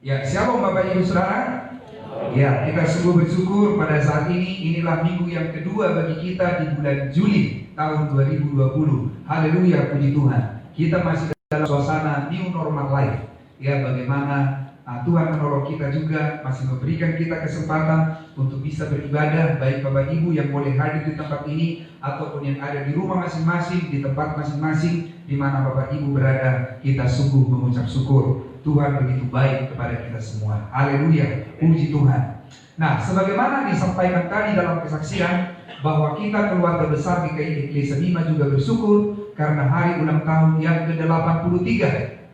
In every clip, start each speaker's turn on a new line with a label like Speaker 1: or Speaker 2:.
Speaker 1: Ya, Shalom Bapak Ibu Saudara. Ya, kita sungguh bersyukur pada saat ini. Inilah minggu yang kedua bagi kita di bulan Juli tahun 2020. Haleluya, puji Tuhan. Kita masih dalam suasana new normal life. Ya, bagaimana Tuhan menolong kita juga, masih memberikan kita kesempatan untuk bisa beribadah, baik Bapak Ibu yang boleh hadir di tempat ini ataupun yang ada di rumah masing-masing, di tempat masing-masing di mana Bapak Ibu berada. Kita sungguh mengucap syukur. Tuhan begitu baik kepada kita semua. Haleluya, puji Tuhan. Nah, sebagaimana disampaikan tadi dalam kesaksian bahwa kita keluarga besar GKI Eklesia Bima juga bersyukur karena hari ulang tahun yang ke-83.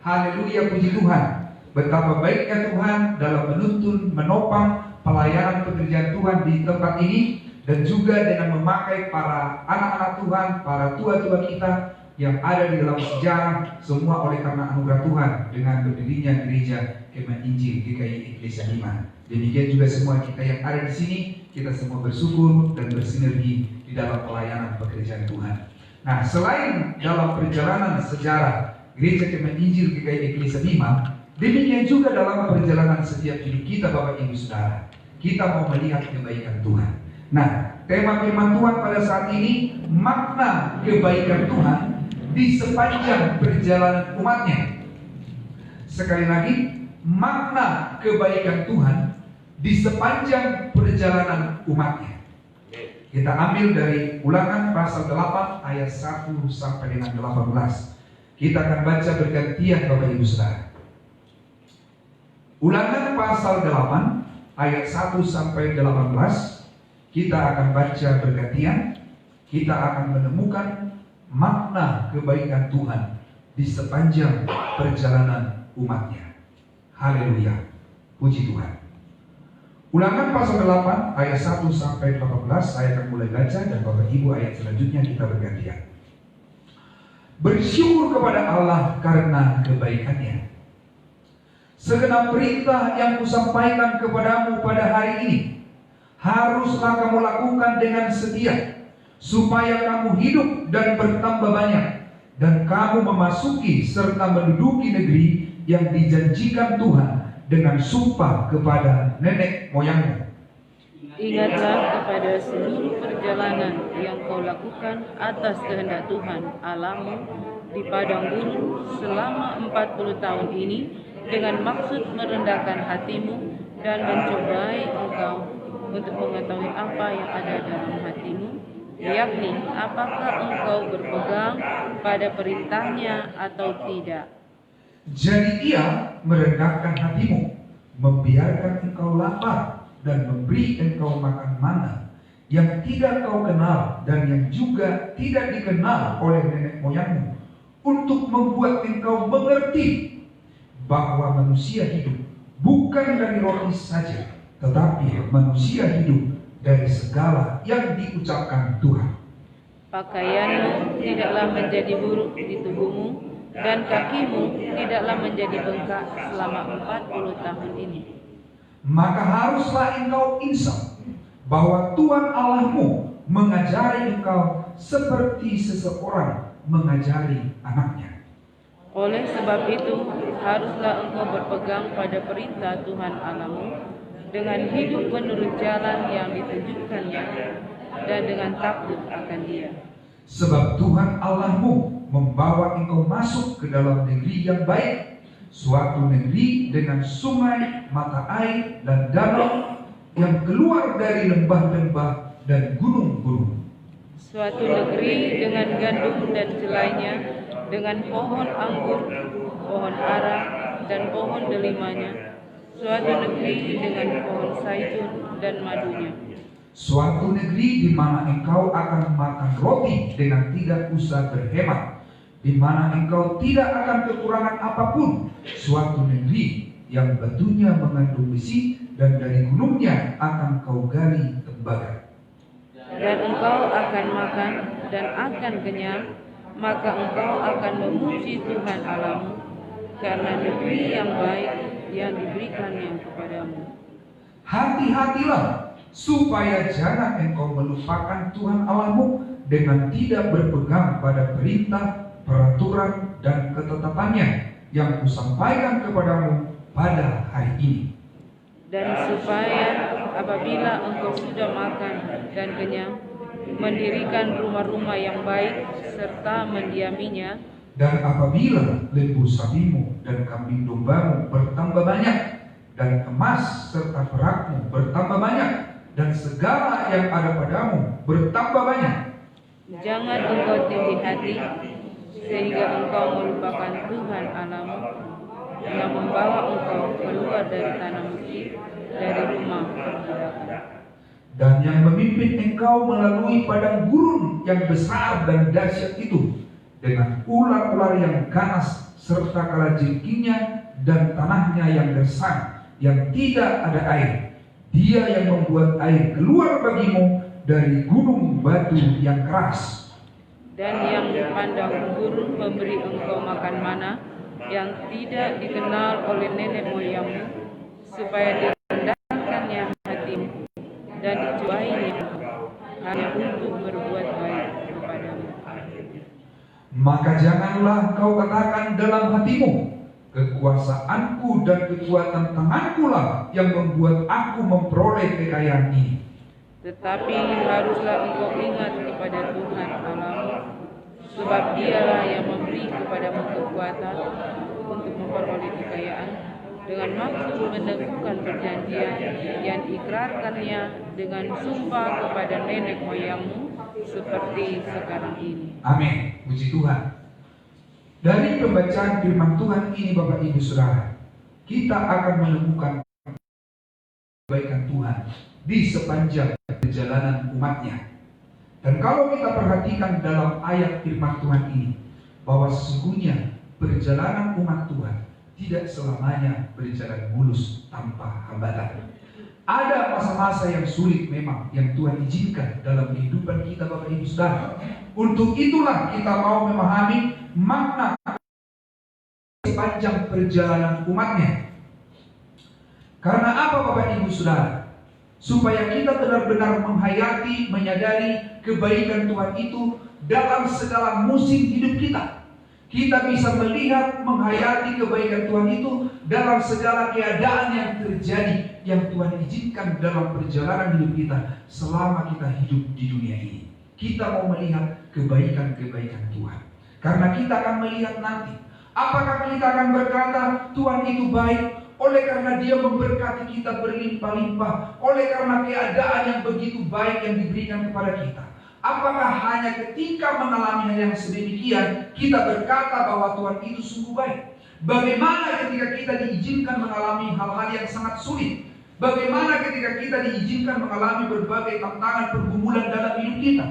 Speaker 1: Haleluya, puji Tuhan. Betapa baiknya Tuhan dalam menuntun, menopang pelayanan pekerjaan Tuhan di tempat ini, dan juga dengan memakai para anak-anak Tuhan, para tua-tua kita yang ada di dalam sejarah, semua oleh karena anugerah Tuhan dengan berdirinya gereja Kemah Injil GKI Eklesia Bima. Demikian juga semua kita yang ada di sini, kita semua bersyukur dan bersinergi di dalam pelayanan pekerjaan Tuhan. Nah, selain dalam perjalanan sejarah gereja Kemah Injil GKI Eklesia Bima, demikian juga dalam perjalanan setiap hidup kita Bapak Ibu Saudara, kita mau melihat kebaikan Tuhan. Nah, tema firman Tuhan pada saat ini, makna kebaikan Tuhan di sepanjang perjalanan umatnya. Sekali lagi, makna kebaikan Tuhan di sepanjang perjalanan umatnya. Kita ambil dari Ulangan pasal 8 ayat 1 sampai dengan 18. Kita akan baca bergantian Bapak Ibu Saudara. Ulangan pasal 8 ayat 1 sampai 18. Kita akan baca bergantian. Kita akan menemukan makna kebaikan Tuhan di sepanjang perjalanan umatnya. Haleluya, puji Tuhan. Ulangan pasal 8 ayat 1 sampai 18. Saya akan mulai baca dan Bapak Ibu ayat selanjutnya kita bergantian. Bersyukur kepada Allah karena kebaikannya. Segenap perintah yang kusampaikan kepadamu pada hari ini haruslah kamu lakukan dengan setia, supaya kamu hidup dan bertambah banyak, dan kamu memasuki serta menduduki negeri yang dijanjikan Tuhan dengan sumpah kepada nenek moyangmu.
Speaker 2: Ingatlah kepada seluruh perjalanan yang kau lakukan atas kehendak Tuhan Allahmu di padang gurun selama 40 tahun ini, dengan maksud merendahkan hatimu dan mencobai engkau untuk mengetahui apa yang ada dalam hatimu, yakni apakah engkau berpegang pada perintahnya atau tidak.
Speaker 1: Jadi ia merendahkan hatimu, membiarkan engkau lapar, dan memberi engkau makan mana yang tidak kau kenal dan yang juga tidak dikenal oleh nenek moyangmu, untuk membuat engkau mengerti bahwa manusia hidup bukan dari roti saja, tetapi manusia hidup dari segala yang diucapkan Tuhan.
Speaker 2: Pakaianmu tidaklah menjadi buruk di tubuhmu, dan kakimu tidaklah menjadi bengkak selama 40 tahun ini.
Speaker 1: Maka haruslah engkau insaf bahwa Tuhan Allahmu mengajari engkau seperti seseorang mengajari anaknya.
Speaker 2: Oleh sebab itu, haruslah engkau berpegang pada perintah Tuhan Allahmu dengan hidup menurut jalan yang ditunjukkannya dan dengan takut akan Dia.
Speaker 1: Sebab Tuhan Allahmu membawa engkau masuk ke dalam negeri yang baik, suatu negeri dengan sungai, mata air, dan danau yang keluar dari lembah-lembah dan gunung-gunung.
Speaker 2: Suatu negeri dengan gandum dan jelainya, dengan pohon anggur, pohon ara, dan pohon delimanya. Suatu negeri dengan pohon zaitun dan madunya.
Speaker 1: Suatu negeri di mana engkau akan makan roti dengan tidak usah berhemat, di mana engkau tidak akan kekurangan apapun. Suatu negeri yang batunya mengandung besi, dan dari gunungnya akan kau gali tembaga.
Speaker 2: Dan engkau akan makan dan akan kenyang, maka engkau akan memuji Tuhan Allahmu karena negeri yang baik yang diberikannya kepadamu.
Speaker 1: Hati-hatilah supaya jangan engkau melupakan Tuhan Allahmu dengan tidak berpegang pada perintah, peraturan, dan ketetapannya yang kusampaikan kepadamu pada hari ini.
Speaker 2: Dan supaya apabila engkau sudah makan dan kenyang, mendirikan rumah-rumah yang baik serta mendiaminya.
Speaker 1: Dan apabila lembu sapimu dan kambing dombamu bertambah banyak, dan emas serta perakmu bertambah banyak, dan segala yang ada padamu bertambah banyak,
Speaker 2: jangan engkau tinggi hati sehingga engkau melupakan Tuhan Allahmu yang membawa engkau keluar dari tanah Mesir, dari rumah perbudakan,
Speaker 1: dan yang memimpin engkau melalui padang gurun yang besar dan dahsyat itu, dengan ular-ular yang ganas serta kalajengkingnya dan tanahnya yang gersang, yang tidak ada air. Dia yang membuat air keluar bagimu dari gunung batu yang keras.
Speaker 2: Dan yang di padang gurun memberi engkau makan mana yang tidak dikenal oleh nenek moyangmu, supaya direndahkannya hatimu dan dicuainya hanya untuk berbuat baik kepadamu.
Speaker 1: Maka janganlah kau katakan dalam hatimu, kekuasaanku dan kekuatan tanganku lah yang membuat aku memperoleh kekayaan ini.
Speaker 2: Tetapi haruslah engkau ingat kepada Tuhan Allahmu, sebab Dialah yang memberi kepadamu kekuatan untuk memperoleh kekayaan, dengan maksud meneguhkan perjanjian yang diikrarkannya dengan sumpah kepada nenek moyangmu, seperti sekarang ini.
Speaker 1: Amin. Puji Tuhan. Dari pembacaan firman Tuhan ini, Bapak Ibu Saudara, kita akan menemukan kebaikan Tuhan di sepanjang perjalanan umatnya. Dan kalau kita perhatikan dalam ayat firman Tuhan ini, bahwa sesungguhnya perjalanan umat Tuhan tidak selamanya berjalan mulus tanpa hambatan. Ada masa-masa yang sulit memang yang Tuhan izinkan dalam kehidupan kita, Bapak Ibu Saudara. Untuk itulah kita mau memahami makna sepanjang perjalanan umatnya. Karena apa, Bapak Ibu Saudara? Supaya kita benar-benar menghayati, menyadari kebaikan Tuhan itu dalam segala musim hidup kita. Kita bisa melihat, menghayati kebaikan Tuhan itu dalam segala keadaan yang terjadi, yang Tuhan izinkan dalam perjalanan hidup kita selama kita hidup di dunia ini. Kita mau melihat kebaikan-kebaikan Tuhan. Karena kita akan melihat nanti, apakah kita akan berkata Tuhan itu baik oleh karena Dia memberkati kita berlimpah-limpah, oleh karena keadaan yang begitu baik yang diberikan kepada kita. Apakah hanya ketika mengalami hal yang sedemikian kita berkata bahwa Tuhan itu sungguh baik? Bagaimana ketika kita diizinkan mengalami hal-hal yang sangat sulit? Bagaimana ketika kita diizinkan mengalami berbagai tantangan pergumulan dalam hidup kita?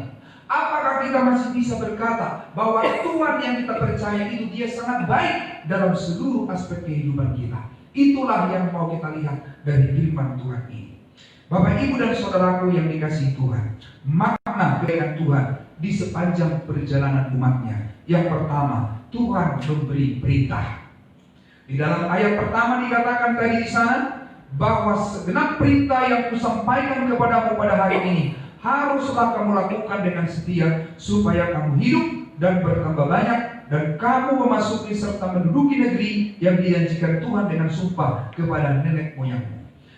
Speaker 1: Apakah kita masih bisa berkata bahwa Tuhan yang kita percaya itu Dia sangat baik dalam seluruh aspek kehidupan kita? Itulah yang mau kita lihat dari firman Tuhan ini. Bapak, Ibu, dan saudaraku yang dikasihi Tuhan, makna kebaikan Tuhan di sepanjang perjalanan umatnya. Yang pertama, Tuhan memberi perintah. Di dalam ayat pertama dikatakan tadi di sana bahwa segenap perintah yang kusampaikan kepadamu pada hari ini haruslah kamu lakukan dengan setia, supaya kamu hidup dan bertambah banyak, dan kamu memasuki serta menduduki negeri yang dijanjikan Tuhan dengan sumpah kepada nenek moyangmu.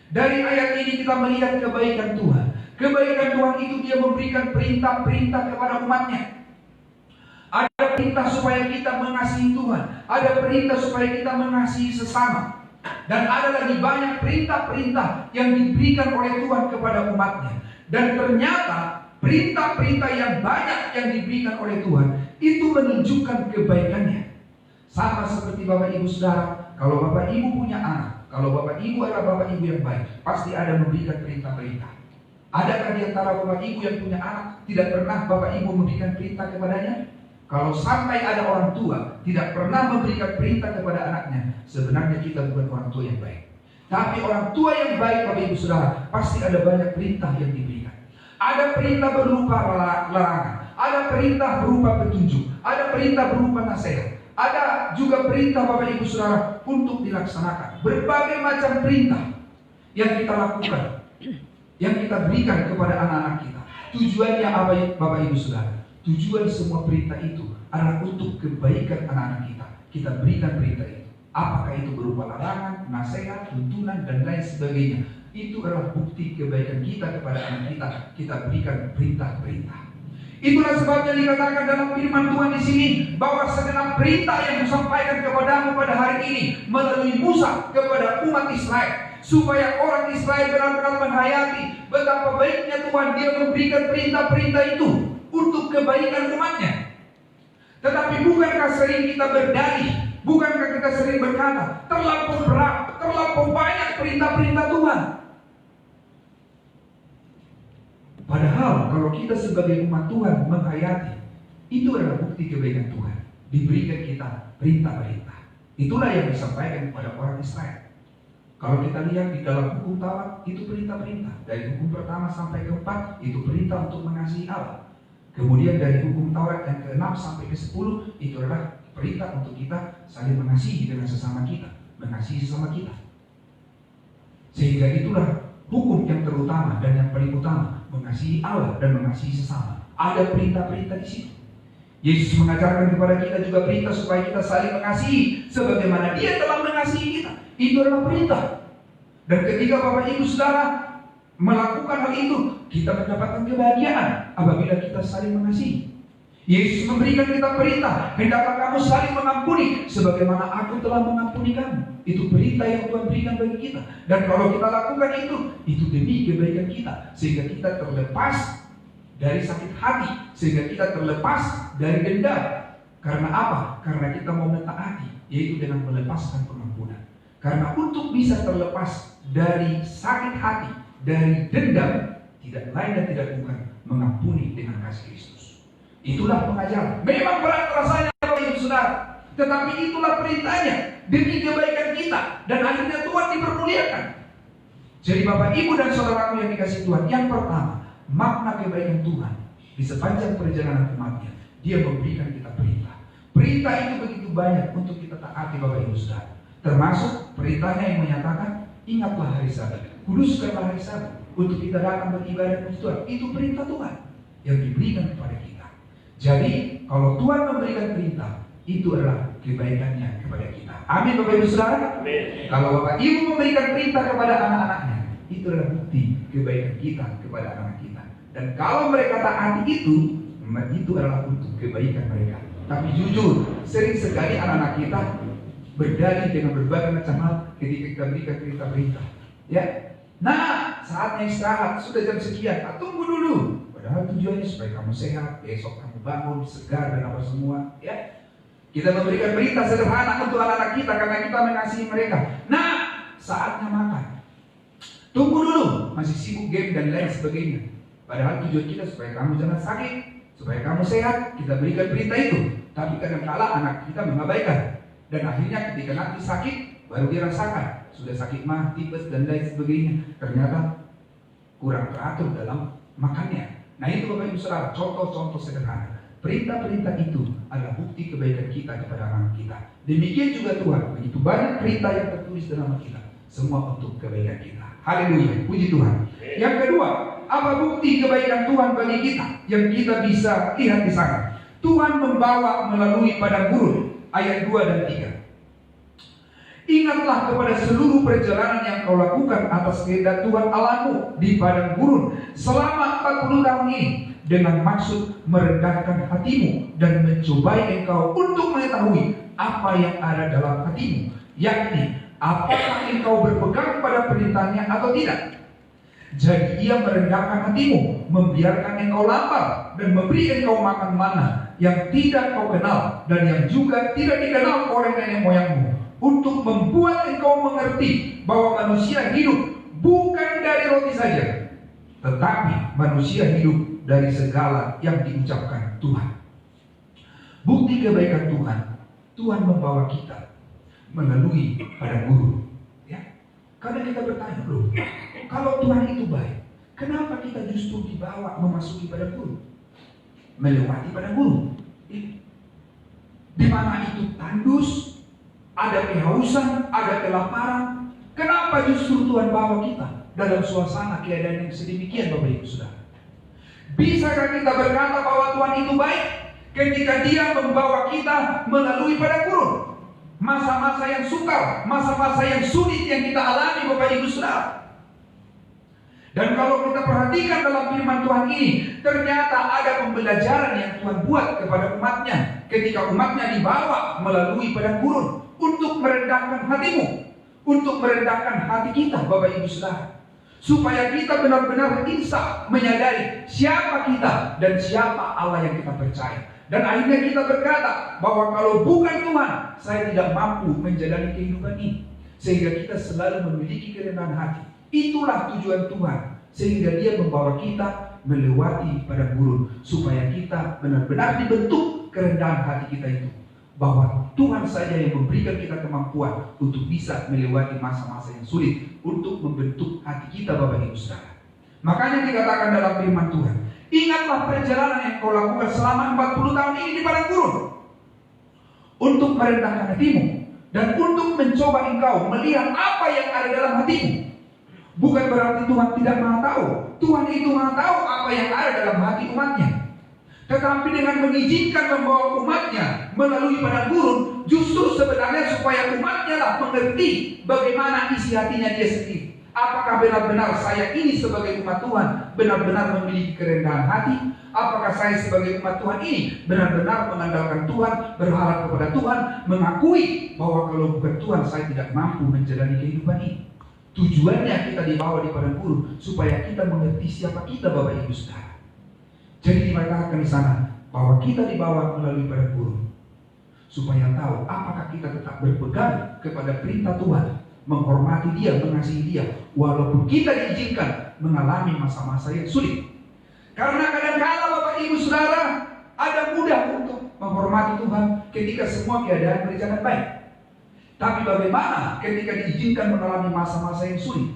Speaker 1: Dari ayat ini kita melihat kebaikan Tuhan. Kebaikan Tuhan itu Dia memberikan perintah-perintah kepada umatnya. Ada perintah supaya kita mengasihi Tuhan, ada perintah supaya kita mengasihi sesama, dan ada lagi banyak perintah-perintah yang diberikan oleh Tuhan kepada umatnya. Dan ternyata perintah-perintah yang banyak yang diberikan oleh Tuhan itu menunjukkan kebaikannya. Sama seperti Bapak Ibu Saudara, kalau Bapak Ibu punya anak, kalau Bapak Ibu adalah Bapak Ibu yang baik, pasti ada memberikan perintah-perintah. Adakah di antara Bapak Ibu yang punya anak tidak pernah Bapak Ibu memberikan perintah kepadanya? Kalau sampai ada orang tua tidak pernah memberikan perintah kepada anaknya, sebenarnya kita bukan orang tua yang baik. Tapi orang tua yang baik, Bapak Ibu Saudara, pasti ada banyak perintah yang diberikan. Ada perintah berupa larangan, ada perintah berupa petunjuk, ada perintah berupa nasihat. Ada juga perintah, Bapak Ibu Saudara, untuk dilaksanakan. Berbagai macam perintah yang kita lakukan, yang kita berikan kepada anak-anak kita. Tujuannya apa, Bapak Ibu Saudara? Tujuan semua perintah itu adalah untuk kebaikan anak-anak kita. Kita berikan perintah itu. Apakah itu berupa larangan, nasihat, tuntunan, dan lain sebagainya. Itu adalah bukti kebaikan kita kepada anak kita. Kita berikan perintah-perintah. Itulah sebabnya dikatakan dalam firman Tuhan di sini bahwa segenap perintah yang disampaikan kepadamu pada hari ini melalui Musa kepada umat Israel, supaya orang Israel benar-benar menghayati betapa baiknya Tuhan. Dia memberikan perintah-perintah itu untuk kebaikan umatnya. Tetapi bukankah sering kita berdalih, bukankah kita sering berkata terlampau berat, terlampau banyak perintah-perintah Tuhan? Padahal kalau kita sebagai umat Tuhan menghayati, itu adalah bukti kebaikan Tuhan. Diberikan kita perintah-perintah. Itulah yang disampaikan kepada orang Israel. Kalau kita lihat di dalam hukum Taurat, itu perintah-perintah. Dari hukum pertama sampai ke-4, itu perintah untuk mengasihi Allah. Kemudian dari hukum Taurat yang ke-6 sampai ke-10, itu adalah perintah untuk kita saling mengasihi dengan sesama kita. Mengasihi sesama kita. Sehingga itulah hukum yang terutama dan yang paling utama, mengasihi Allah dan mengasihi sesama. Ada perintah-perintah di situ. Yesus mengajarkan kepada kita juga perintah supaya kita saling mengasihi sebagaimana Dia telah mengasihi kita. Itu adalah perintah. Dan ketika Bapak Ibu Saudara melakukan hal itu, kita mendapatkan kebahagiaan apabila kita saling mengasihi. Yesus memberikan kita perintah, hendaklah kamu saling mengampuni sebagaimana aku telah mengampuni kamu. Itu perintah yang Tuhan berikan bagi kita. Dan kalau kita lakukan itu demi kebaikan kita, sehingga kita terlepas dari sakit hati, sehingga kita terlepas dari dendam. Karena apa? Karena kita mau mentaati, yaitu dengan melepaskan pengampunan. Karena untuk bisa terlepas dari sakit hati, dari dendam, tidak lain dan tidak bukan mengampuni dengan kasih Kristus. Itulah pengajaran. Memang berat rasanya Bapak Ibu Saudara, tetapi itulah perintahnya demi kebaikan kita, dan akhirnya Tuhan dipermuliakan. Jadi Bapak Ibu dan saudaraku yang dikasihi Tuhan, yang pertama, makna kebaikan Tuhan di sepanjang perjalanan umatnya, Dia memberikan kita perintah. Perintah itu begitu banyak untuk kita taati Bapak Ibu Saudara. Termasuk perintahnya yang menyatakan, ingatlah hari Sabat, kuduskanlah hari Sabat untuk kita datang beribadah kepada Tuhan. Itu perintah Tuhan yang diberikan kepada kita. Jadi kalau Tuhan memberikan perintah, itu adalah kebaikannya kepada kita. Amin Bapak Ibu Saudara. Amin. Kalau Bapak Ibu memberikan perintah kepada anak-anaknya, itu adalah bukti kebaikan kita kepada anak kita. Dan kalau mereka taati itu adalah untuk kebaikan mereka. Tapi jujur, sering sekali anak-anak kita berdalih dengan berbagai macam hal ketika kita berikan perintah-perintah. Ya, nah saatnya istirahat, sudah jam sekian, tunggu dulu. Padahal tujuannya supaya kamu sehat, besok kamu bangun segar dan apa semua. Ya, kita memberikan berita sederhana untuk anak-anak kita karena kita mengasihi mereka. Nah, saatnya makan, tunggu dulu, masih sibuk game dan lain sebagainya. Padahal tujuan kita supaya kamu jangan sakit, supaya kamu sehat. Kita berikan berita itu. Tapi kadang-kala anak kita mengabaikan, dan akhirnya ketika nanti sakit baru dirasakan sudah sakit mah, tipes dan lain sebagainya. Ternyata kurang teratur dalam makannya. Nah itu Bapak Ibu Saudara, contoh-contoh sederhana. Perintah-perintah itu adalah bukti kebaikan kita kepada anak kita. Demikian juga Tuhan, begitu banyak perintah yang tertulis dalam kita, semua untuk kebaikan kita. Haleluya, puji Tuhan. Yang kedua, apa bukti kebaikan Tuhan bagi kita yang kita bisa lihat di sana? Tuhan membawa melalui padang gurun, ayat 2 dan 3. Ingatlah kepada seluruh perjalanan yang kau lakukan atas kehendak Tuhan Allahmu di padang gurun selama 40 tahun ini, dengan maksud merendahkan hatimu dan mencobai engkau untuk mengetahui apa yang ada dalam hatimu, yakni apakah engkau berpegang pada perintahnya atau tidak. Jadi Ia merendahkan hatimu, membiarkan engkau lapar, dan memberi engkau makan mana yang tidak kau kenal dan yang juga tidak dikenal oleh nenek moyangmu, untuk membuat engkau mengerti bahwa manusia hidup bukan dari roti saja, tetapi manusia hidup dari segala yang diucapkan Tuhan. Bukti kebaikan Tuhan, Tuhan membawa kita melalui padang gurun. Ya, karena kita bertanya, loh, kalau Tuhan itu baik, kenapa kita justru dibawa memasuki padang gurun, melewati padang gurun? Di mana itu tandus, ada kehausan, ada kelaparan. Kenapa justru Tuhan bawa kita dalam suasana keadaan yang sedemikian, Bapak Ibu Saudara? Bisakah kita berkata bahwa Tuhan itu baik ketika Dia membawa kita melalui padang gurun? masa-masa yang sukar, masa-masa yang sulit yang kita alami Bapak Ibu Saudara. Dan kalau kita perhatikan dalam firman Tuhan ini, ternyata ada pembelajaran yang Tuhan buat kepada umatnya ketika umatnya dibawa melalui padang gurun untuk merendahkan hatimu, untuk merendahkan hati kita Bapak Ibu Saudara, supaya kita benar-benar insaf menyadari siapa kita dan siapa Allah yang kita percaya. Dan akhirnya kita berkata bahwa kalau bukan Tuhan, saya tidak mampu menjalani kehidupan ini. Sehingga kita selalu memiliki kerendahan hati. Itulah tujuan Tuhan, sehingga Dia membawa kita melewati padang gurun, supaya kita benar-benar dibentuk kerendahan hati kita itu, bahwa Tuhan saja yang memberikan kita kemampuan untuk bisa melewati masa-masa yang sulit, untuk membentuk hati kita Bapak Ibu Saudara. Makanya dikatakan dalam firman Tuhan, ingatlah perjalanan yang kau lakukan selama 40 tahun ini di padang gurun, untuk merendahkan hatimu dan untuk mencoba engkau melihat apa yang ada dalam hatimu. Bukan berarti Tuhan tidak maha tahu. Tuhan itu maha tahu apa yang ada dalam hati umatnya. Tetapi dengan mengizinkan membawa umatnya melalui padang gurun, justru sebenarnya supaya umatnya lah mengerti bagaimana isi hatinya dia sendiri. Apakah benar-benar saya ini sebagai umat Tuhan benar-benar memiliki kerendahan hati? Apakah saya sebagai umat Tuhan ini benar-benar mengandalkan Tuhan, berharap kepada Tuhan, mengakui bahwa kalau bukan Tuhan saya tidak mampu menjalani kehidupan ini? Tujuannya kita dibawa di padang gurun supaya kita mengerti siapa kita Bapak Ibu Saudara. Jadi dikatakan di sana bahwa kita dibawa melalui padang gurun supaya tahu apakah kita tetap berpegang kepada perintah Tuhan, menghormati Dia, mengasihi Dia, walaupun kita diizinkan mengalami masa-masa yang sulit. Karena kadang-kala Bapak Ibu Saudara ada mudah untuk menghormati Tuhan ketika semua keadaan berjalan baik. Tapi bagaimana ketika diizinkan mengalami masa-masa yang sulit?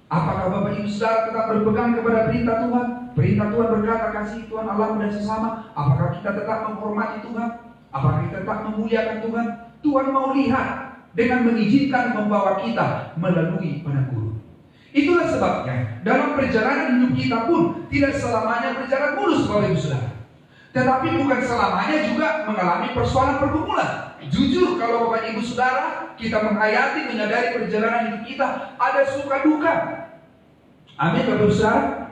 Speaker 1: Apakah Bapak Ibu Saudara tetap berpegang kepada perintah Tuhan? Perintah Tuhan berkata, kasih Tuhan Allahmu dan sesama. Apakah kita tetap menghormati Tuhan? Apakah kita tetap memuliakan Tuhan? Tuhan mau lihat dengan mengizinkan membawa kita melalui padang gurun. Itulah sebabnya dalam perjalanan hidup kita pun tidak selamanya berjalan mulus Bapak Ibu Saudara. Tetapi bukan selamanya juga mengalami persoalan pergumulan. Jujur kalau Bapak Ibu Saudara kita menghayati, menyadari perjalanan hidup kita ada suka duka. Amin Bapak Ibu Saudara.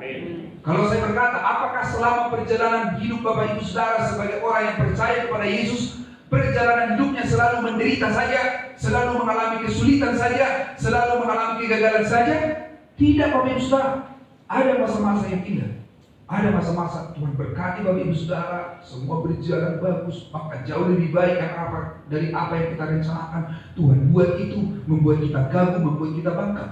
Speaker 1: Kalau saya berkata, apakah selama perjalanan hidup Bapak Ibu Saudara sebagai orang yang percaya kepada Yesus, perjalanan hidupnya selalu menderita saja, selalu mengalami kesulitan saja, selalu mengalami kegagalan saja? Tidak Bapak Ibu Saudara. Ada masa-masa yang indah. Ada masa-masa Tuhan berkati Bapak Ibu Saudara, semua berjalan bagus, bahkan jauh lebih baik dari apa yang kita rencanakan. Tuhan buat itu, membuat kita kagum, membuat kita bangga.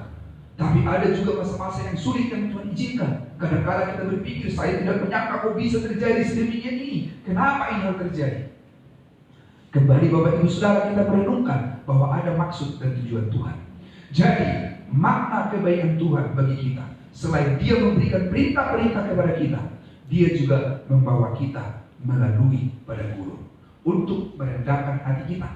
Speaker 1: Tapi ada juga masa-masa yang sulit yang Tuhan izinkan. Kadang-kadang kita berpikir, saya tidak menyangka kok bisa terjadi sedemikian ini. Kenapa ini hal terjadi? Kembali Bapak Ibu Saudara kita merenungkan bahwa ada maksud dan tujuan Tuhan. Jadi makna kebaikan Tuhan bagi kita, selain Dia memberikan perintah-perintah kepada kita, Dia juga membawa kita melalui padang gurun untuk merendahkan hati kita.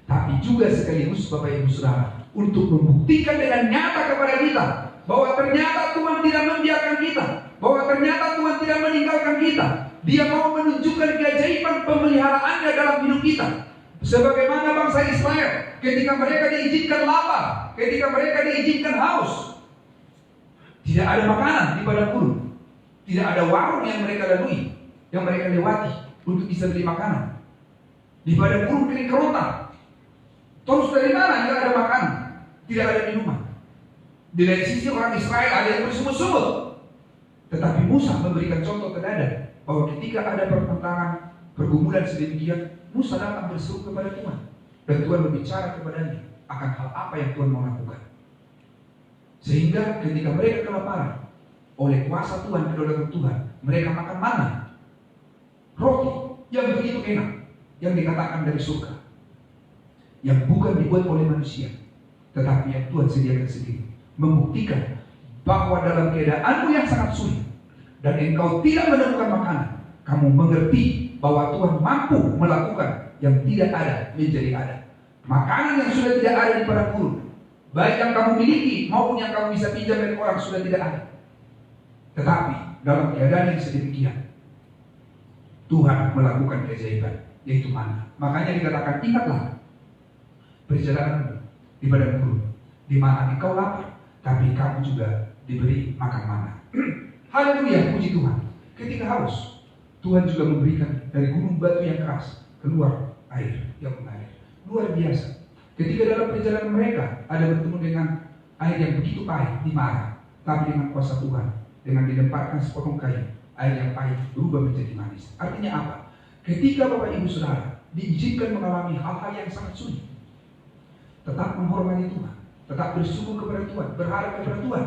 Speaker 1: Tapi juga sekaligus Bapak Ibu Saudara untuk membuktikan dengan nyata kepada kita bahwa ternyata Tuhan tidak membiarkan kita, bahwa ternyata Tuhan tidak meninggalkan kita. Dia mau menunjukkan keajaiban pemeliharaannya dalam hidup kita. Sebagaimana bangsa Israel ketika mereka diizinkan lapar, ketika mereka diizinkan haus, tidak ada makanan di padang gurun, tidak ada warung yang mereka lalui, yang mereka lewati untuk bisa beli makanan. Di padang gurun kering kerontang. Terus dari mana tidak ada makanan, tidak ada minuman? Di lain sisi orang Israel ada yang bersungut-sungut. Tetapi Musa memberikan contoh teladan bahwa ketika ada pertentangan, pergumulan sedemikian, Musa datang berseru kepada Tuhan, dan Tuhan berbicara kepadanya akan hal apa yang Tuhan mau lakukan. Sehingga ketika mereka kelaparan, oleh kuasa Tuhan, kedaulatan Tuhan, mereka makan mana? Roti yang begitu enak, yang dikatakan dari surga, yang bukan dibuat oleh manusia, tetapi yang Tuhan sediakan sendiri, membuktikan bahwa dalam keadaanmu yang sangat sulit dan engkau tidak menemukan makanan, kamu mengerti bahwa Tuhan mampu melakukan yang tidak ada menjadi ada. Makanan yang sudah tidak ada di padang gurun, baik yang kamu miliki maupun yang kamu bisa pinjam dari orang, sudah tidak ada. Tetapi dalam keadaan yang sedemikian, Tuhan melakukan keajaiban, yaitu mana. Makanya dikatakan, ingatlah perjalanan di padang gurun, di mana engkau lapar, tapi kamu juga diberi makan mana. Haleluya, puji Tuhan. Ketika haus, Tuhan juga memberikan dari gunung batu yang keras keluar air yang mengalir. Luar biasa. Ketika dalam perjalanan mereka ada bertemu dengan air yang begitu pahit di Mara, tapi dengan kuasa Tuhan, dengan dilemparkan sepotong kayu, air yang pahit berubah menjadi manis. Artinya apa? Ketika Bapak Ibu Saudara diizinkan mengalami hal-hal yang sangat sulit, tetap menghormati Tuhan, tetap bersyukur kepada Tuhan, berharap kepada Tuhan,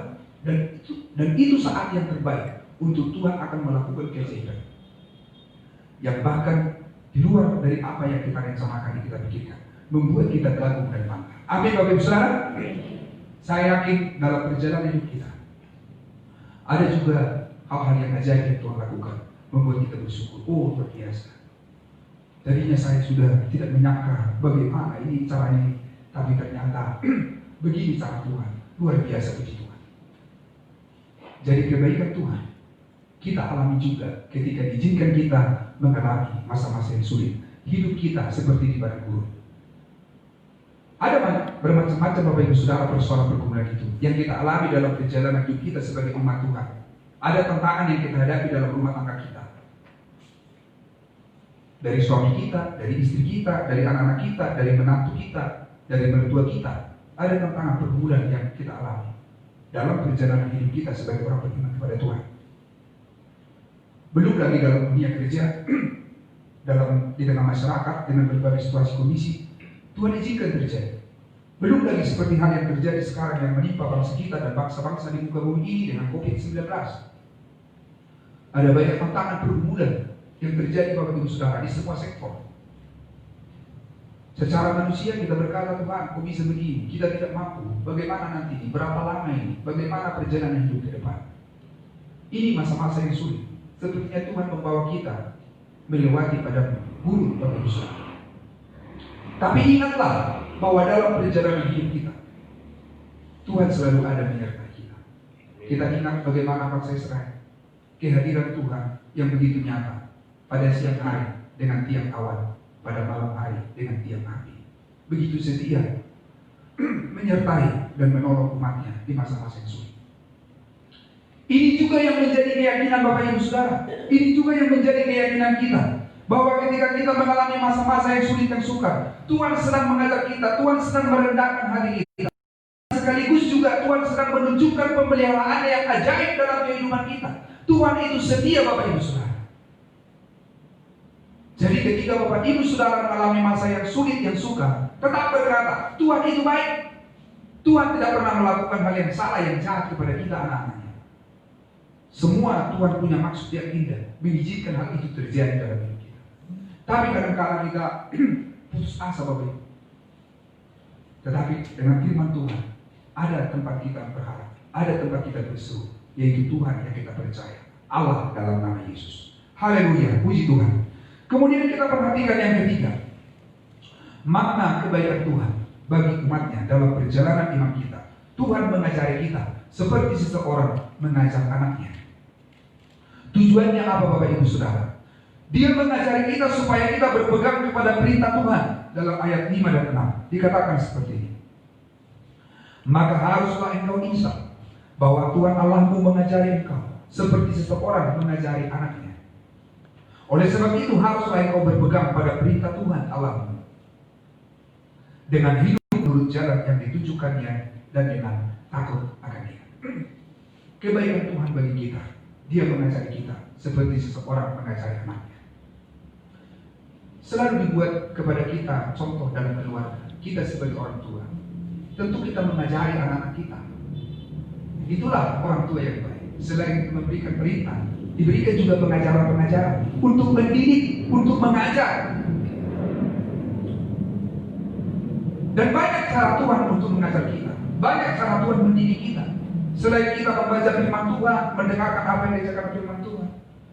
Speaker 1: dan itu saat yang terbaik untuk Tuhan akan melakukan keajaiban yang bahkan di luar dari apa yang kita rencanakan, yang kita pikirkan, membuat kita kagum dan bangga. Amin Bapak Ibu Saudara. Saya yakin dalam perjalanan hidup kita ada juga hal-hal yang ajaib yang Tuhan lakukan, membuat kita bersyukur. Oh, luar biasa. Tadinya saya sudah tidak menyangka bagaimana ini caranya, tapi ternyata begini cara Tuhan. Luar biasa, puji Tuhan. Jadi kebaikan Tuhan kita alami juga ketika diizinkan kita mengalami masa-masa yang sulit. Hidup kita seperti di padang gurun. Ada bermacam-macam Bapak Ibu Saudara persoalan pergumulan itu yang kita alami dalam perjalanan hidup kita sebagai umat Tuhan. Ada tantangan yang kita hadapi dalam rumah tangga kita. Dari suami kita, dari istri kita, dari anak-anak kita, dari menantu kita, dari mertua kita. Ada tantangan pergumulan yang kita alami dalam perjalanan hidup kita sebagai orang beriman kepada Tuhan. Belum lagi dalam dunia kerja, di tengah masyarakat dengan berbagai situasi kondisi, Tuhan izinkan terjadi. Belum lagi seperti hal yang terjadi sekarang yang menimpa bangsa kita dan bangsa-bangsa di muka bumi ini dengan COVID-19. Ada banyak tantangan pergumulan yang terjadi Bapak Ibu Saudara di semua sektor. Secara manusia kita berkata, Tuhan, kok bisa begini? Kita tidak mampu. Bagaimana nanti ini? Berapa lama ini? Bagaimana perjalanan hidup ke depan? Ini masa-masa yang sulit. Sepertinya Tuhan membawa kita melewati padang gurun Bapak Ibu Saudara. Tapi ingatlah bahwa dalam perjalanan hidup kita, Tuhan selalu ada menyertai kita. Kita ingat bagaimana bangsa Israel, kehadiran Tuhan yang begitu nyata pada siang hari dengan tiang awan, pada malam hari dengan tiang api. Begitu setia menyertai dan menolong umatnya di masa-masa yang sulit. Ini juga yang menjadi keyakinan Bapak Ibu Saudara. Ini juga yang menjadi keyakinan kita, bahwa ketika kita mengalami masa-masa yang sulit dan sukar, Tuhan sedang mengajak kita, Tuhan sedang merendahkan hati kita. Sekaligus juga Tuhan sedang menunjukkan pemeliharaan yang ajaib dalam kehidupan kita. Tuhan itu setia Bapak Ibu Saudara. Jadi ketika Bapak Ibu Saudara mengalami masa yang sulit, yang sukar, tetap berkata, Tuhan itu baik. Tuhan tidak pernah melakukan hal yang salah, yang jahat kepada kita anak-anaknya. Semua Tuhan punya maksud yang indah, mengizinkan hal itu terjadi dalam hidup kita. Tapi kadang-kadang kita putus asa Bapak Ibu. Tetapi dengan firman Tuhan, ada tempat kita berharap, ada tempat kita berseru, yaitu Tuhan yang kita percaya, Allah dalam nama Yesus. Haleluya, puji Tuhan. Kemudian kita perhatikan yang ketiga, makna kebaikan Tuhan bagi umatnya dalam perjalanan iman kita. Tuhan mengajari kita seperti seseorang mengajar anaknya. Tujuannya apa Bapak Ibu Saudara? Dia mengajari kita supaya kita berpegang kepada perintah Tuhan. Dalam ayat 5 dan 6 dikatakan seperti ini. Maka haruslah engkau insaf bahwa Tuhan Allahmu mengajari engkau seperti seseorang mengajari anaknya. Oleh sebab itu haruslah engkau berpegang pada perintah Tuhan Allahmu, dengan hidup menurut jalan yang ditunjukkannya dan dengan takut akan Dia. Kebaikan Tuhan bagi kita, Dia mengajari kita seperti seseorang mengajari anaknya. Selalu dibuat kepada kita contoh dalam keluarga. Kita sebagai orang tua, tentu kita mengajari anak-anak kita. Itulah orang tua yang baik. Selain memberikan perintah, diberikan juga pengajaran-pengajaran untuk mendidik, untuk mengajar. Dan banyak cara Tuhan untuk mengajar kita, banyak cara Tuhan mendidik kita. Selain kita membaca firman Tuhan, mendengarkan apa yang diajarkan firman Tuhan,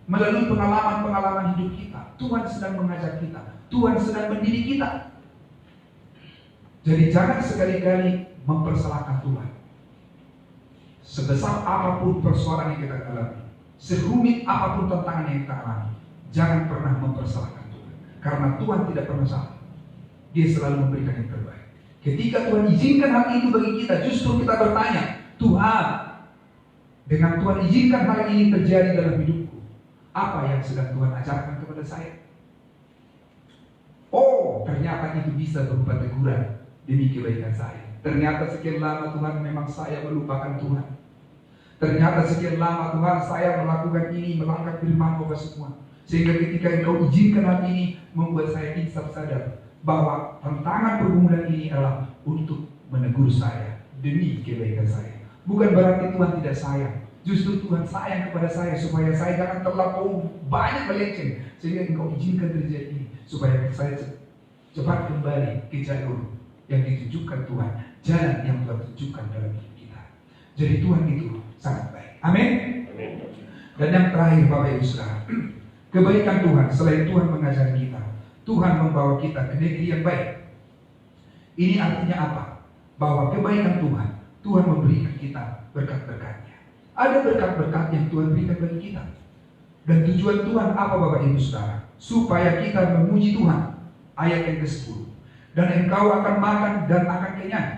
Speaker 1: melalui pengalaman-pengalaman hidup kita, Tuhan sedang mengajar kita, Tuhan sedang mendidik kita. Jadi jangan sekali-kali mempersalahkan Tuhan. Sebesar apapun persoalan yang kita alami, serumit apapun tantangan yang kita alami, jangan pernah mempersalahkan Tuhan. Karena Tuhan tidak pernah salah. Dia selalu memberikan yang terbaik. Ketika Tuhan izinkan hal itu bagi kita, justru kita bertanya, Tuhan, dengan Tuhan izinkan hal ini terjadi dalam hidupku, apa yang sedang Tuhan ajarkan kepada saya? Oh, ternyata itu bisa berupa teguran demi kebaikan saya. Ternyata sekian lama Tuhan memang saya melupakan Tuhan. Ternyata sekian lama Tuhan saya melakukan ini, melanggar firman Bapak semua. Sehingga ketika Engkau izinkan hal ini, membuat saya insaf sadar bahwa tantangan pergumulan ini adalah untuk menegur saya demi kebaikan saya. Bukan berarti Tuhan tidak sayang. Justru Tuhan sayang kepada saya supaya saya jangan terlalu banyak melenceng. Sehingga Engkau izinkan terjadi ini supaya saya cepat kembali ke jalur yang ditunjukkan Tuhan, jalan yang Tuhan tunjukkan dalam hidup kita. Jadi Tuhan itu sangat baik. Amin. Dan yang terakhir Bapak Ibu Saudara, kebaikan Tuhan selain Tuhan mengajari kita, Tuhan membawa kita ke negeri yang baik. Ini artinya apa? Bahwa kebaikan Tuhan, Tuhan memberikan kita berkat-berkatnya. Ada berkat-berkat yang Tuhan berikan bagi kita. Dan tujuan Tuhan apa Bapak Ibu Saudara? Supaya kita memuji Tuhan. Ayat yang ke-10. Dan engkau akan makan dan akan kenyang.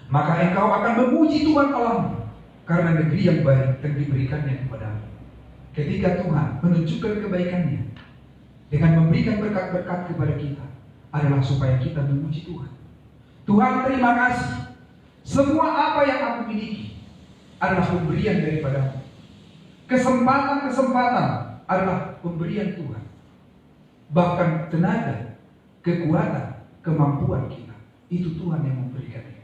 Speaker 1: Maka engkau akan memuji Tuhan Allahmu, karena negeri yang baik yang diberikannya kepadamu. Ketika Tuhan menunjukkan kebaikannya dengan memberikan berkat-berkat kepada kita, adalah supaya kita memuji Tuhan. Tuhan, terima kasih. Semua apa yang aku miliki adalah pemberian daripadamu. Kesempatan-kesempatan adalah pemberian Tuhan. Bahkan tenaga, kekuatan, kemampuan kita, itu Tuhan yang memberikannya.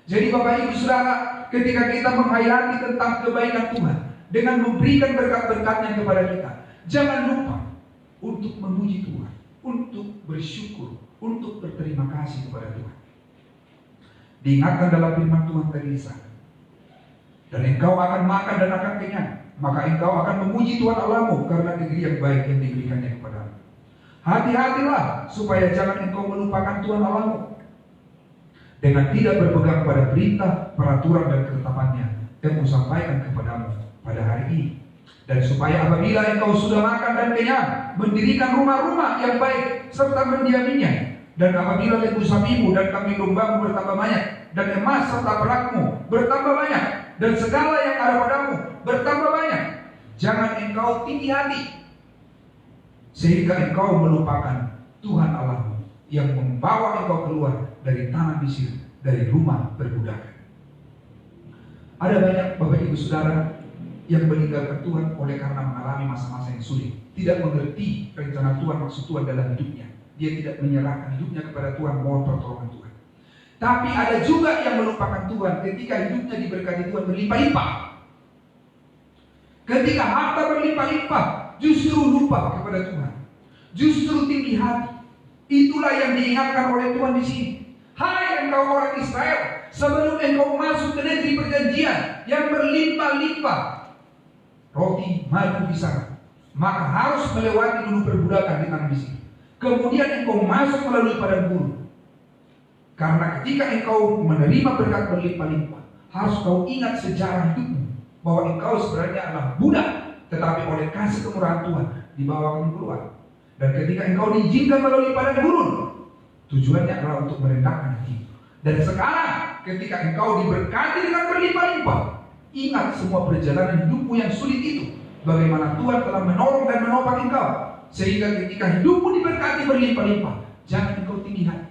Speaker 1: Jadi Bapak Ibu Saudara, ketika kita menghayati tentang kebaikan Tuhan dengan memberikan berkat-berkatnya kepada kita, jangan lupa untuk memuji Tuhan, untuk bersyukur, untuk berterima kasih kepada Tuhan. Diingatkan dalam firman Tuhan tadi di sana. Dan engkau akan makan dan akan kenyang, maka engkau akan memuji Tuhan Allahmu, karena negeri yang baik yang diberikannya kepadamu. Hati-hatilah supaya jangan engkau melupakan Tuhan Allahmu dengan tidak berpegang pada perintah, peraturan dan ketetapannya yang kusampaikan kepadamu pada hari ini. Dan supaya apabila engkau sudah makan dan kenyang, mendirikan rumah-rumah yang baik serta mendiaminya. Dan apabila lembu sapimu dan kambing dombamu bertambah banyak, dan emas serta perakmu bertambah banyak, dan segala yang ada padamu bertambah banyak, jangan engkau tinggi hati, sehingga engkau melupakan Tuhan Allahmu yang membawa engkau keluar dari tanah Mesir, dari rumah perbudakan. Ada banyak Bapak Ibu Saudara yang meninggalkan Tuhan oleh karena mengalami masa-masa yang sulit, tidak mengerti rencana Tuhan, maksud Tuhan dalam hidupnya. Dia tidak menyerahkan hidupnya kepada Tuhan, mohon pertolongan Tuhan. Tapi ada juga yang melupakan Tuhan ketika hidupnya diberkati Tuhan berlimpah-limpah. Ketika harta berlimpah-limpah, justru lupa kepada Tuhan, justru tinggi hati. Itulah yang diingatkan oleh Tuhan di sini. Hai engkau orang Israel, sebelum engkau masuk ke negeri perjanjian yang berlimpah-limpah roti, madu di sana, maka harus melewati dulu perbudakan di tanah Mesir. Kemudian engkau masuk melalui padang gurun. Karena ketika engkau menerima berkat berlimpah-limpah, harus kau ingat sejarah hidupmu, bahwa engkau sebenarnya adalah budak, tetapi oleh kasih kemurahan Tuhan dibawa kamu keluar. Dan ketika engkau diizinkan melalui padang gurun, tujuannya adalah untuk merendahkan hati. Dan sekarang ketika engkau diberkati dengan berlimpah-limpah, ingat semua perjalanan hidupmu yang sulit itu, bagaimana Tuhan telah menolong dan menopang engkau, sehingga ketika hidupmu diberkati berlimpah-limpah, jangan engkau tinggi hati,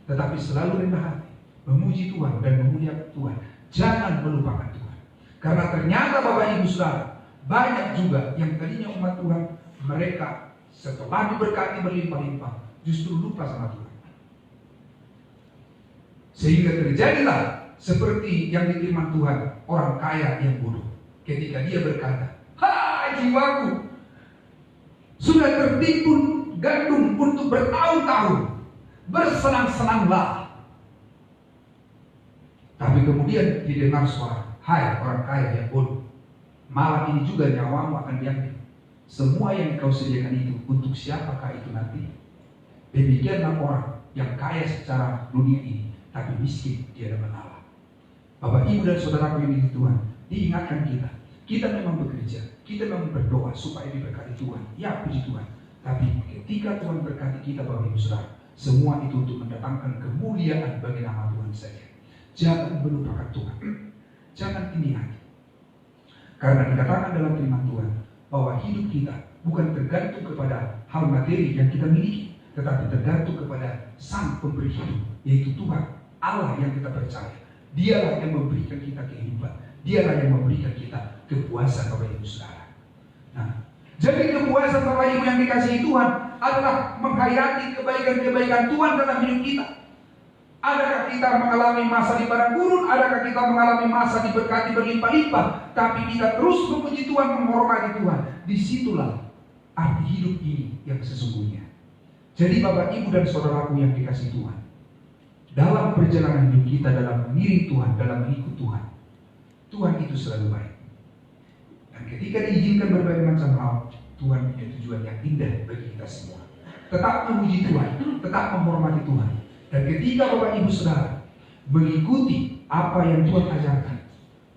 Speaker 1: tetapi selalu rendah hati, memuji Tuhan dan memuliakan Tuhan. Jangan melupakan Tuhan. Karena ternyata Bapak Ibu Saudara, banyak juga yang tadinya umat Tuhan, mereka setelah diberkati berlimpah-limpah justru lupa sama Tuhan. Sehingga terjadilah seperti yang difirman Tuhan, orang kaya yang bodoh. Ketika dia berkata, "Hai jiwaku, sudah tertimbun gandum untuk bertahun-tahun, bersenang-senanglah." Tapi kemudian didengar suara, "Hai orang kaya yang bodoh, malam ini juga nyawamu akan diambil. Semua yang kau sediakan itu untuk siapakah itu nanti?" Demikianlah orang yang kaya secara dunia ini, tapi miskin di hadapan Allah. Bapak, Ibu dan Saudara yang di Tuhan, diingatkan kita memang bekerja, kita memang berdoa supaya diberkati Tuhan. Ya, puji Tuhan. Tapi ketika Tuhan berkati kita, Bapak Ibu Saudara, Semua itu untuk mendatangkan kemuliaan bagi nama Tuhan saja. Jangan melupakan Tuhan. Jangan tinggi hati. Karena dikatakan dalam firman Tuhan bahwa hidup kita bukan tergantung kepada hal materi yang kita miliki, tetapi tergantung kepada Sang Pemberi hidup, yaitu Tuhan Allah yang kita percaya. Dialah yang memberikan kita kehidupan. Dialah yang memberikan kita kepuasan, Bapak Ibu Saudara. Nah, jadi kepuasan Bapak Ibu yang dikasihi Tuhan adalah menghayati kebaikan-kebaikan Tuhan dalam hidup kita. Adakah kita mengalami masa di padang gurun? Adakah kita mengalami masa diberkati berlimpah-limpah? Tapi kita terus memuji Tuhan, menghormati Tuhan. Disitulah arti hidup ini yang sesungguhnya. Jadi Bapak Ibu dan saudaraku yang dikasihi Tuhan, dalam perjalanan hidup kita, dalam mengiring Tuhan, dalam mengikut Tuhan, Tuhan itu selalu baik. Dan ketika diizinkan berbagai macam hal, Tuhan punya tujuan yang indah bagi kita semua. Tetap memuji Tuhan, tetap menghormati Tuhan. Dan ketika Bapak Ibu Saudara mengikuti apa yang Tuhan ajarkan,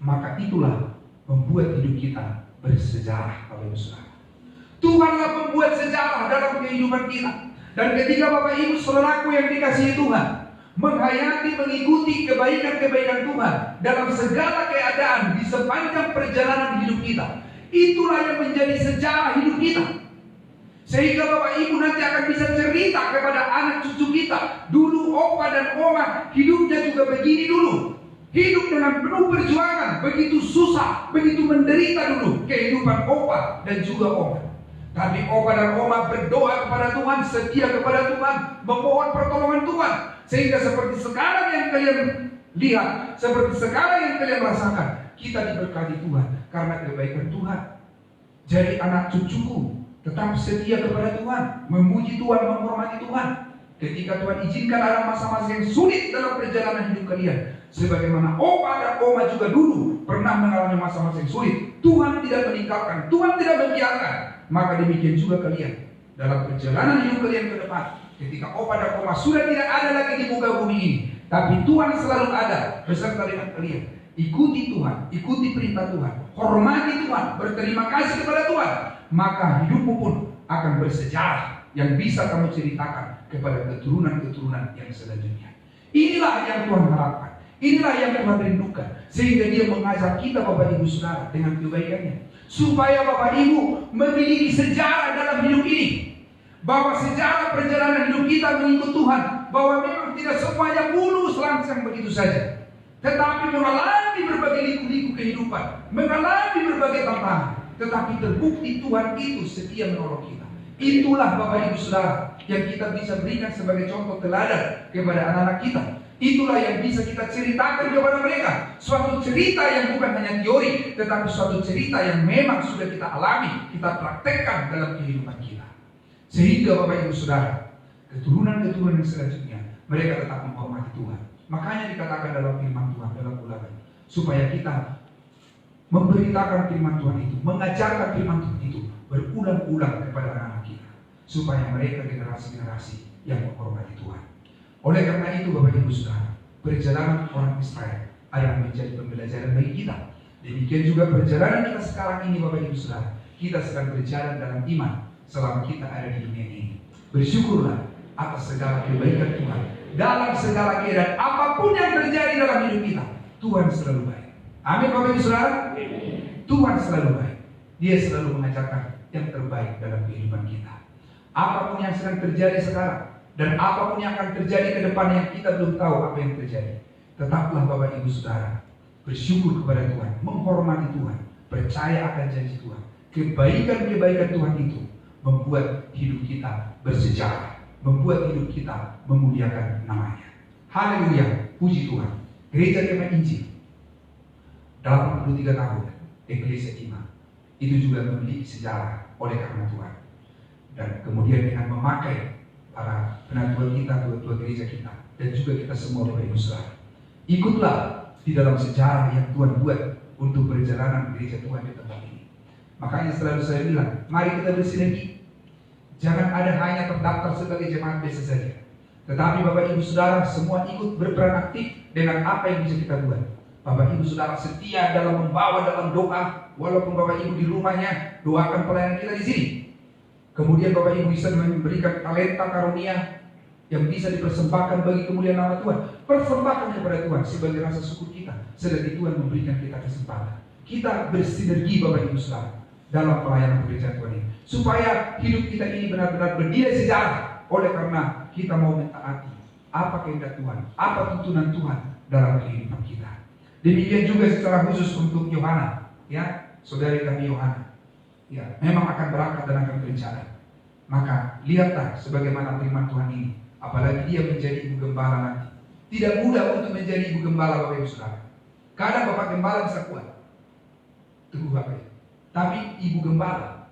Speaker 1: maka itulah membuat hidup kita bersejarah, Bapak Ibu Saudara. Tuhanlah membuat sejarah dalam kehidupan kita. Dan ketika Bapak Ibu Saudaraku yang dikasihi Tuhan menghayati, mengikuti kebaikan-kebaikan Tuhan dalam segala keadaan di sepanjang perjalanan hidup kita, itulah yang menjadi sejarah hidup kita. Sehingga Bapak Ibu nanti akan bisa cerita kepada anak cucu kita, dulu opa dan oma hidupnya juga begini dulu. Hidup dengan penuh perjuangan, begitu susah, begitu menderita dulu kehidupan opa dan juga oma. Tapi opa dan oma berdoa kepada Tuhan, setia kepada Tuhan, memohon pertolongan Tuhan. Sehingga seperti sekarang yang kalian lihat, seperti sekarang yang kalian rasakan, kita diberkati Tuhan karena kebaikan Tuhan. Jadi anak cucuku, tetap setia kepada Tuhan, memuji Tuhan, menghormati Tuhan. Ketika Tuhan izinkan ada masa-masa yang sulit dalam perjalanan hidup kalian, sebagaimana opa dan oma juga dulu pernah mengalami masa-masa yang sulit, Tuhan tidak meninggalkan, Tuhan tidak membiarkan. Maka demikian juga kalian dalam perjalanan hidup kalian ke depan. Ketika opa dan oma sudah tidak ada lagi di muka bumi ini, tapi Tuhan selalu ada beserta dengan kalian. Ikuti Tuhan, ikuti perintah Tuhan, hormati Tuhan, berterima kasih kepada Tuhan, maka hidupmu pun akan bersejarah yang bisa kamu ceritakan kepada keturunan-keturunan yang selanjutnya. Inilah yang Tuhan harapkan, inilah yang Tuhan rindukan, sehingga Dia mengajak kita Bapak Ibu Saudara dengan kebaikannya, supaya Bapak Ibu memiliki sejarah dalam hidup ini. Bahwa sejarah perjalanan hidup kita mengikut Tuhan, bahwa memang tidak semuanya mulus langsung begitu saja, tetapi mengalami berbagai liku-liku kehidupan, mengalami berbagai tantangan, tetapi terbukti Tuhan itu setia menolong kita. Itulah Bapak Ibu Saudara yang kita bisa berikan sebagai contoh teladan kepada anak-anak kita. Itulah yang bisa kita ceritakan kepada mereka. Suatu cerita yang bukan hanya teori, tetapi suatu cerita yang memang sudah kita alami, kita praktekkan dalam kehidupan kita. Sehingga Bapak Ibu Saudara, keturunan-keturunan yang selanjutnya, mereka tetap menghormati Tuhan. Makanya dikatakan dalam firman Tuhan, dalam ulangan, supaya kita memberitakan firman Tuhan itu, mengajarkan firman Tuhan itu berulang-ulang kepada anak-anak kita, supaya mereka generasi-generasi yang menghormati Tuhan. Oleh karena itu Bapak Ibu Saudara, perjalanan orang Israel adalah menjadi pembelajaran bagi kita. Demikian juga perjalanan kita sekarang ini Bapak Ibu Saudara, kita sedang berjalan dalam iman selama kita ada di dunia ini. Bersyukurlah atas segala kebaikan Tuhan. Dalam segala keadaan apapun yang terjadi dalam hidup kita, Tuhan selalu baik. Amin Bapak Ibu Saudara. Tuhan selalu baik. Dia selalu mengajarkan yang terbaik dalam kehidupan kita. Apapun yang sedang terjadi sekarang dan apapun yang akan terjadi ke depan yang kita belum tahu apa yang terjadi, tetaplah Bapak Ibu Saudara bersyukur kepada Tuhan, menghormati Tuhan, percaya akan janji Tuhan. Kebaikan-kebaikan Tuhan itu membuat hidup kita bersejarah, membuat hidup kita memuliakan namanya. Haleluya, puji Tuhan. Gereja Kemah Injil 83 tahun Eklesia Ima itu juga memiliki sejarah oleh karena Tuhan. Dan kemudian dengan memakai para penatua kita, tua-tua gereja kita, dan juga kita semua Bapak Ibu Saudara, ikutlah di dalam sejarah yang Tuhan buat untuk perjalanan gereja Tuhan di tempat ini. Makanya selalu saya bilang, mari kita bersinergi. Jangan ada hanya terdaftar sebagai jemaat biasa saja, tetapi Bapak Ibu Saudara semua ikut berperan aktif dengan apa yang bisa kita buat. Bapak Ibu Saudara setia dalam membawa dalam doa, walaupun Bapak Ibu di rumahnya doakan pelayanan kita di sini. Kemudian Bapak Ibu bisa memberikan talenta karunia yang bisa dipersembahkan bagi kemuliaan nama Tuhan. Persembahkan kepada Tuhan sebagai rasa syukur kita, sedangkan Tuhan memberikan kita kesempatan. Kita bersinergi Bapak Ibu Saudara dalam pelayanan pekerjaan Tuhan ini, supaya hidup kita ini benar-benar bernilai sejarah. Oleh karena kita mau mentaati apa kehendak Tuhan, apa tuntunan Tuhan dalam kehidupan kita. Demikian juga secara khusus untuk Yohana, ya, saudari kami Yohana, ya, memang akan berangkat dan akan berencana. Maka lihatlah sebagaimana firman Tuhan ini, apalagi dia menjadi ibu gembala nanti. Tidak mudah untuk menjadi ibu gembala Bapak Ibu Saudara. Kadang Bapak Gembala bisa kuat, teguh Bapak Ibu. Tapi ibu gembala,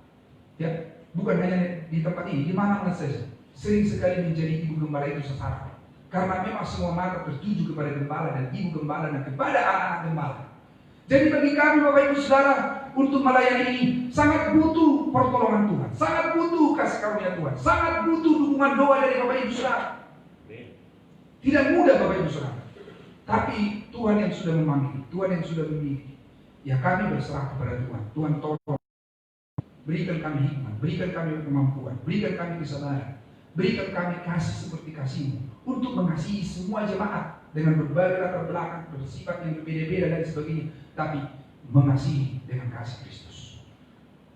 Speaker 1: ya, bukan hanya di tempat ini, di mana saja, sering sekali menjadi ibu gembala itu sasaran. Karena memang semua mata tertuju kepada gembala dan ibu gembala dan kepada anak-anak gembala. Jadi bagi kami Bapak Ibu Saudara, untuk melayani ini sangat butuh pertolongan Tuhan, sangat butuh kasih karunia Tuhan, sangat butuh dukungan doa dari Bapak Ibu Saudara. Tidak mudah Bapak Ibu Saudara, tapi Tuhan yang sudah memanggil, Tuhan yang sudah memilih, ya kami berserah kepada Tuhan. Tuhan tolong berikan kami hikmat, berikan kami kemampuan, berikan kami kesabaran, berikan kami kasih seperti kasih-Mu untuk mengasihi semua jemaat dengan berbagai latar belakang, bersifat yang berbeda-beda dan sebagainya, tapi mengasihi dengan kasih Kristus.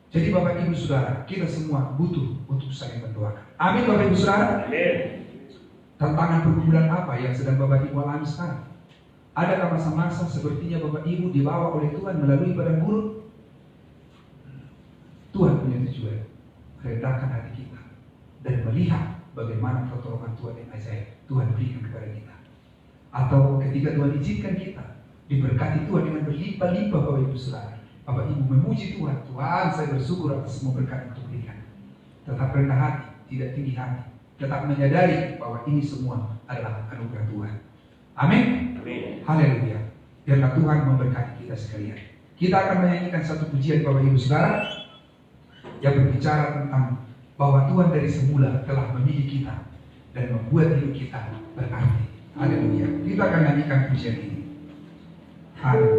Speaker 1: Jadi Bapak Ibu Saudara, kita semua butuh untuk saling mendoakan. Amin Bapak Ibu Saudara. Amin. Tantangan pergumulan apa yang sedang Bapak Ibu alami sekarang? Adakah masa-masa sepertinya Bapak Ibu dibawa oleh Tuhan melalui padang gurun? Tuhan punya tujuan merendahkan hati kita dan melihat bagaimana pertolongan Tuhan yang ajaib Tuhan berikan kepada kita. Atau ketika Tuhan izinkan kita diberkati Tuhan dengan berlimpah-limpah Bapak Ibu Saudara, Bapak Ibu memuji Tuhan, Tuhan saya bersyukur atas semua berkat yang Tuhan berikan. Tetap rendah hati, tidak tinggi hati, tetap menyadari bahwa ini semua adalah anugerah Tuhan. Amin. Haleluya. Biarlah Tuhan memberkati kita sekalian. Kita akan menyanyikan satu pujian Bapak Ibu Saudara yang berbicara tentang bahwa Tuhan dari semula telah memilih kita dan membuat hidup kita berarti. Haleluya. Kita akan nyanyikan pujian ini. Haleluya.